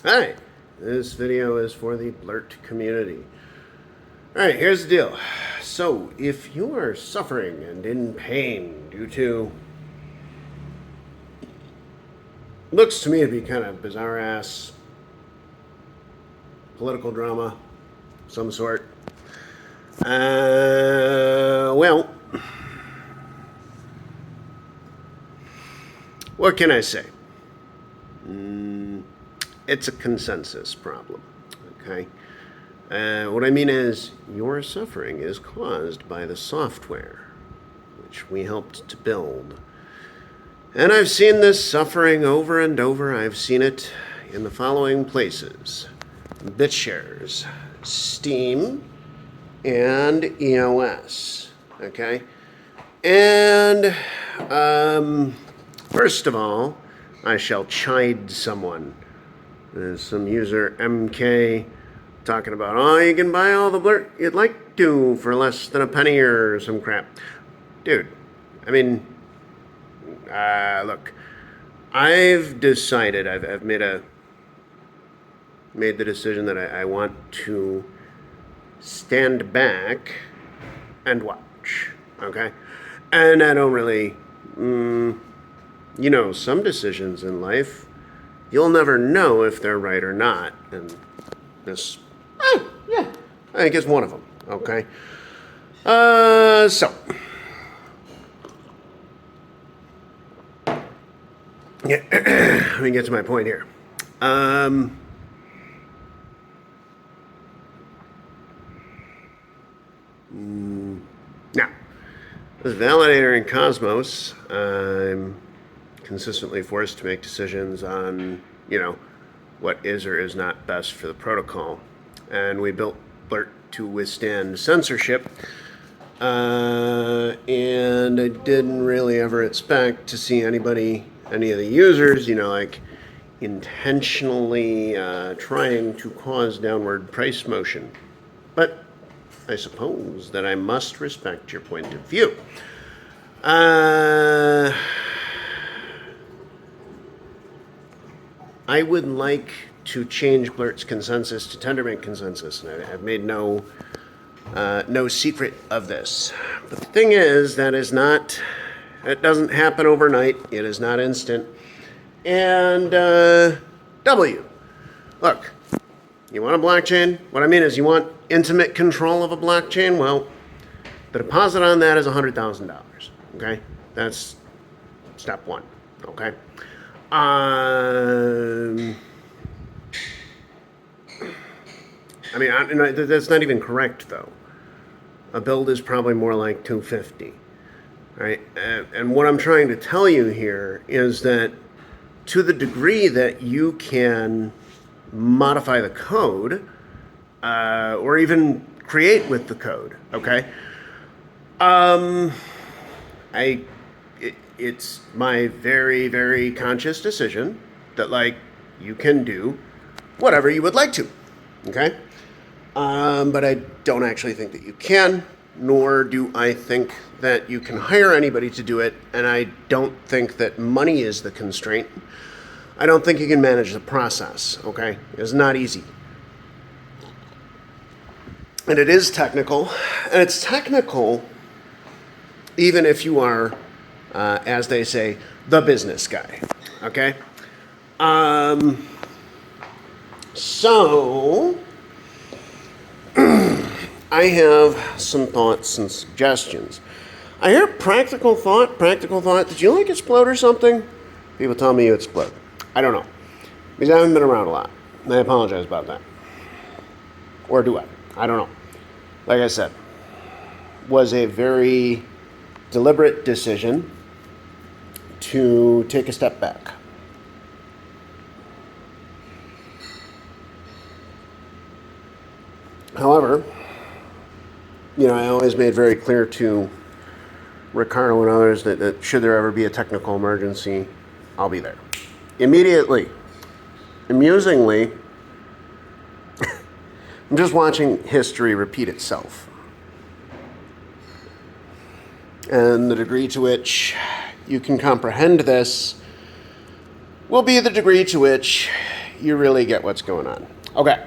Hi, this video is for the Blurt community. Alright, here's the deal. So, if you are suffering and in pain due to, looks to me to be kind of bizarre ass political drama, some sort, well, what can I say? It's a consensus problem, okay? What I mean is, your suffering is caused by the software, which we helped to build. And I've seen this suffering over and over. I've seen it in the following places: BitShares, Steam, and EOS, okay? And, first of all, I shall chide someone. There's some user MK talking about, oh, you can buy all the Blurt you'd like to for less than a penny or some crap. Dude, I mean, look, I've decided, I've made the decision that I want to stand back and watch, okay? And I don't really, some decisions in life, you'll never know if they're right or not. And this, yeah, I think it's one of them, okay? So, yeah, let me get to my point here. Now, as validator in Cosmos, I'm consistently forced to make decisions on, what is or is not best for the protocol. And we built Blurt to withstand censorship. And I didn't really ever expect to see any of the users, intentionally trying to cause downward price motion. But I suppose that I must respect your point of view. I would like to change Blurt's consensus to Tendermint consensus, and I've made no secret of this. But the thing is, it doesn't happen overnight. It is not instant. And look, you want a blockchain? What I mean is, you want intimate control of a blockchain? Well, the deposit on that is $100,000. Okay, that's step one. Okay. That's not even correct, though. A build is probably more like 250, right? And what I'm trying to tell you here is that to the degree that you can modify the code, or even create with the code, okay? It's my very, very conscious decision that, you can do whatever you would like to, okay? But I don't actually think that you can, nor do I think that you can hire anybody to do it, and I don't think that money is the constraint. I don't think you can manage the process, okay? It's not easy. And it is technical, and it's technical even if you are, as they say, the business guy, okay? So, I have some thoughts and suggestions. I hear practical thought. Did you explode or something? People tell me you explode. I don't know, because I haven't been around a lot. And I apologize about that. Or do I? I don't know. Like I said, was a very deliberate decision to take a step back. However, I always made very clear to Ricardo and others that should there ever be a technical emergency, I'll be there. Immediately. Amusingly, I'm just watching history repeat itself. And the degree to which you can comprehend this will be the degree to which you really get what's going on. Okay,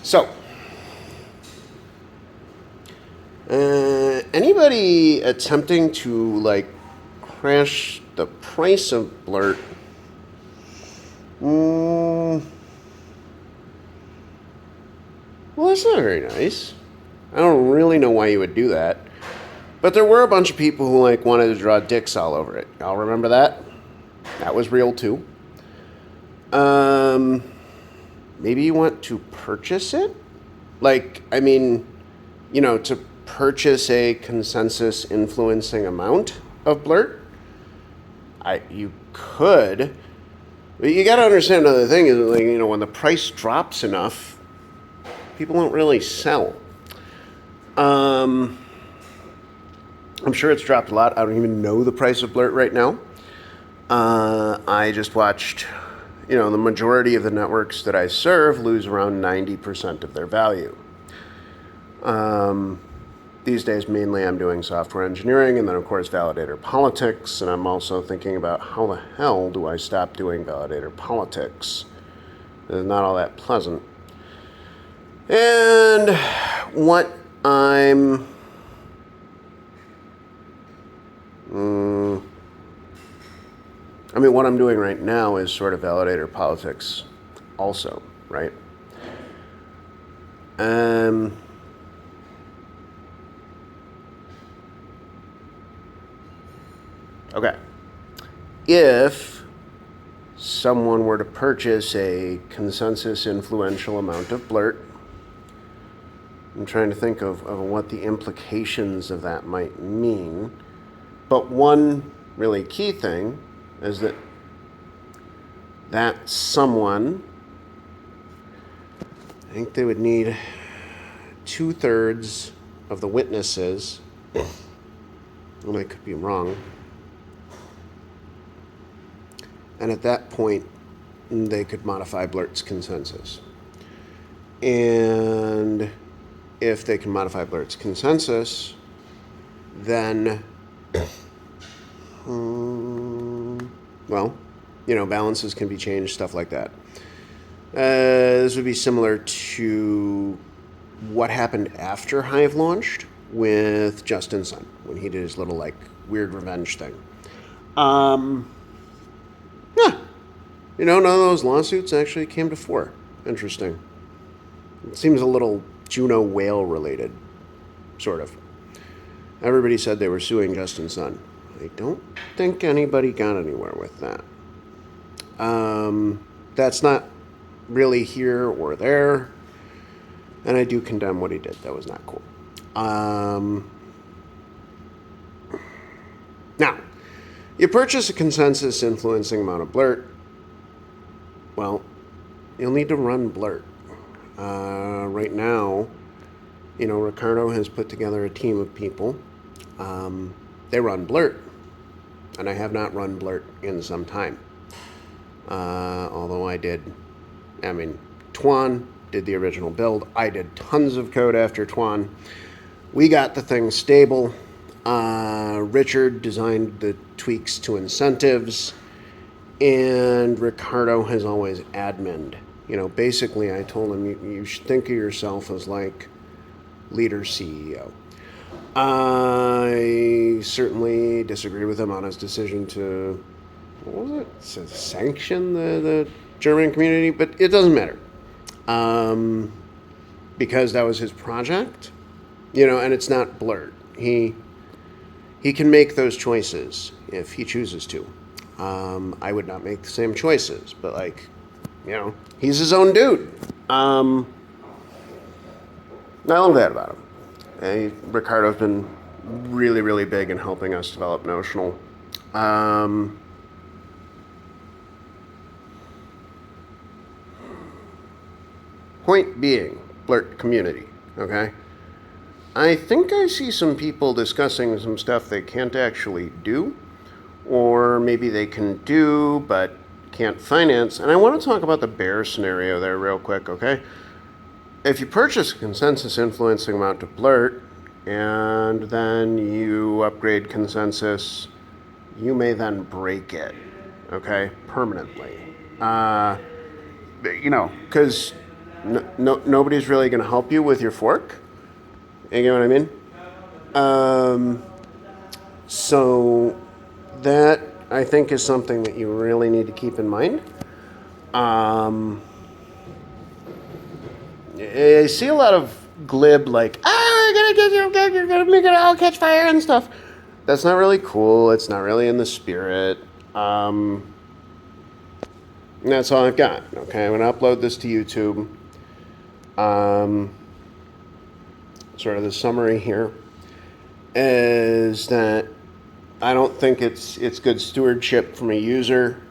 so anybody attempting to like crash the price of Blurt? Well, that's not very nice. I don't really know why you would do that. But there were a bunch of people who like wanted to draw dicks all over it. Y'all remember that? That was real too. Maybe you want to purchase it? Like, I mean, to purchase a consensus influencing amount of Blurt? You could. But you got to understand another thing is, like, when the price drops enough, people don't really sell. I'm sure it's dropped a lot. I don't even know the price of Blurt right now. I just watched, the majority of the networks that I serve lose around 90% of their value. These days, mainly I'm doing software engineering and then, of course, validator politics. And I'm also thinking about how the hell do I stop doing validator politics? It's not all that pleasant. And what I'm... what I'm doing right now is sort of validator politics also, right? Okay. If someone were to purchase a consensus influential amount of Blurt, I'm trying to think of what the implications of that might mean. But one really key thing is that someone, I think they would need 2/3 of the witnesses, and I could be wrong, and at that point they could modify Blurt's consensus. And if they can modify Blurt's consensus, then balances can be changed, stuff like that. This would be similar to what happened after Hive launched with Justin Sun, when he did his little, weird revenge thing. None of those lawsuits actually came to fore. Interesting. It seems a little Juno whale related, sort of. Everybody said they were suing Justin Sun. I don't think anybody got anywhere with that. That's not really here or there, and I do condemn what he did. That was not cool. Now, you purchase a consensus influencing amount of Blurt. Well, you'll need to run Blurt. Right now, Ricardo has put together a team of people. They run Blurt, and I have not run Blurt in some time. Although Tuan did the original build. I did tons of code after Tuan. We got the thing stable. Richard designed the tweaks to incentives, and Ricardo has always admined. Basically I told him you should think of yourself as like leader CEO. I certainly disagree with him on his decision to, what was it? To sanction the German community, but it doesn't matter. Because that was his project, and it's not Blurt. He can make those choices if he chooses to. I would not make the same choices, but he's his own dude. I love that about him. Ricardo's been really, really big in helping us develop Notional. Point being, Blurt community, okay? I think I see some people discussing some stuff they can't actually do, or maybe they can do but can't finance. And I want to talk about the bear scenario there real quick, okay? If you purchase a consensus influencing amount of Blurt and then you upgrade consensus, you may then break it, okay, permanently. because nobody's really going to help you with your fork. You get what I mean? So that, I think, is something that you really need to keep in mind. I see a lot of glib, like, we're going to get you, you're going to make it all catch fire and stuff. That's not really cool. It's not really in the spirit. And that's all I've got. Okay, I'm going to upload this to YouTube. Sort of the summary here is that I don't think it's good stewardship from a user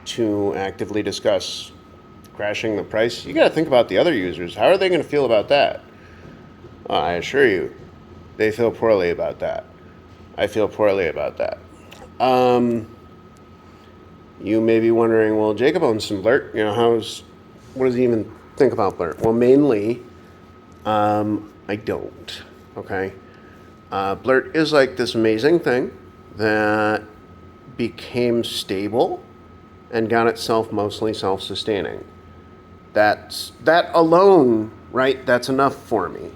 to actively discuss crashing the price. You got to think about the other users. How are they going to feel about that? I assure you, they feel poorly about that. I feel poorly about that. You may be wondering, well, Jacob owns some Blurt. What does he even think about Blurt? Well, mainly, I don't. Okay, Blurt is like this amazing thing that became stable and got itself mostly self-sustaining. That alone, right? That's enough for me.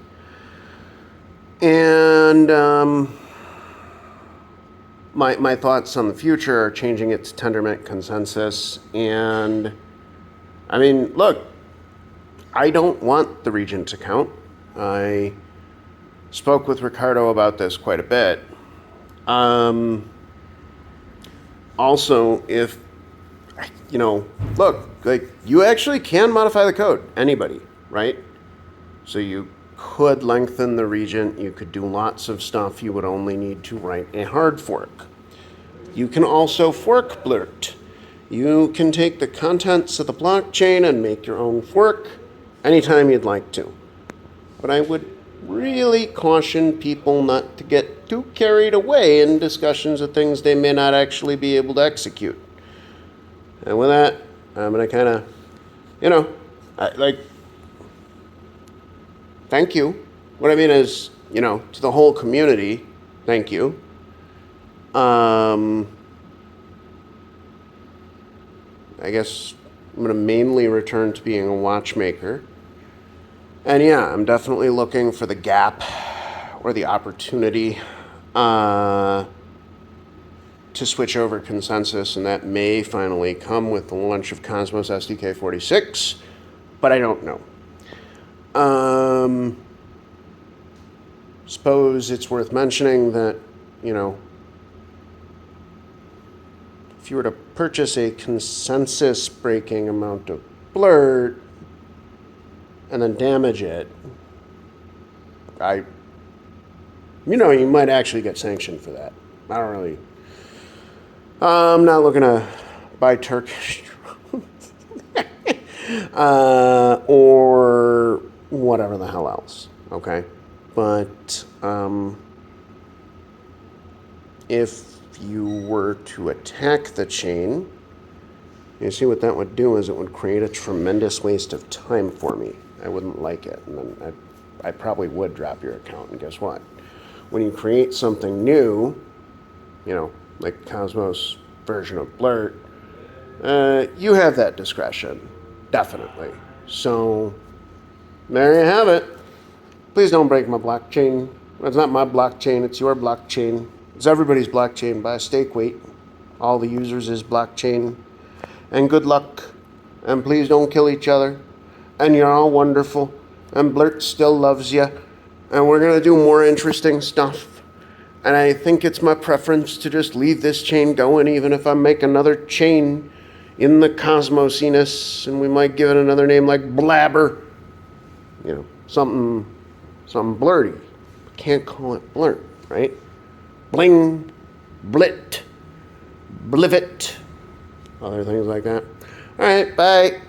And my thoughts on the future are changing it to Tendermint consensus. And I mean, look, I don't want the Regent account. I spoke with Ricardo about this quite a bit. Also, if, look, like, you actually can modify the code, anybody, right? So you could lengthen the Regent, you could do lots of stuff, you would only need to write a hard fork. You can also fork Blurt. You can take the contents of the blockchain and make your own fork anytime you'd like to. But I would really caution people not to get too carried away in discussions of things they may not actually be able to execute. And with that, I'm going to kind of, thank you. What I mean is, to the whole community, thank you. I guess I'm going to mainly return to being a watchmaker. And yeah, I'm definitely looking for the gap or the opportunity to switch over consensus, and that may finally come with the launch of Cosmos SDK 46, but I don't know. Suppose it's worth mentioning that, if you were to purchase a consensus-breaking amount of Blurt and then damage it, you might actually get sanctioned for that. I'm not looking to buy Turkish or whatever the hell else, okay? But if you were to attack the chain, you see what that would do is it would create a tremendous waste of time for me. I wouldn't like it, and then I probably would drop your account. And guess what? When you create something new, like Cosmos version of Blurt, you have that discretion, definitely. So there you have it. Please don't break my blockchain. It's not my blockchain, it's your blockchain. It's everybody's blockchain by a stake weight. All the users is blockchain. And good luck. And please don't kill each other. And you're all wonderful. And Blurt still loves you. And we're going to do more interesting stuff. And I think it's my preference to just leave this chain going, even if I make another chain in the cosmosiness, and we might give it another name like Blabber. Something blurty. Can't call it Blurt, right? Bling, Blit, Blivit, other things like that. All right, bye.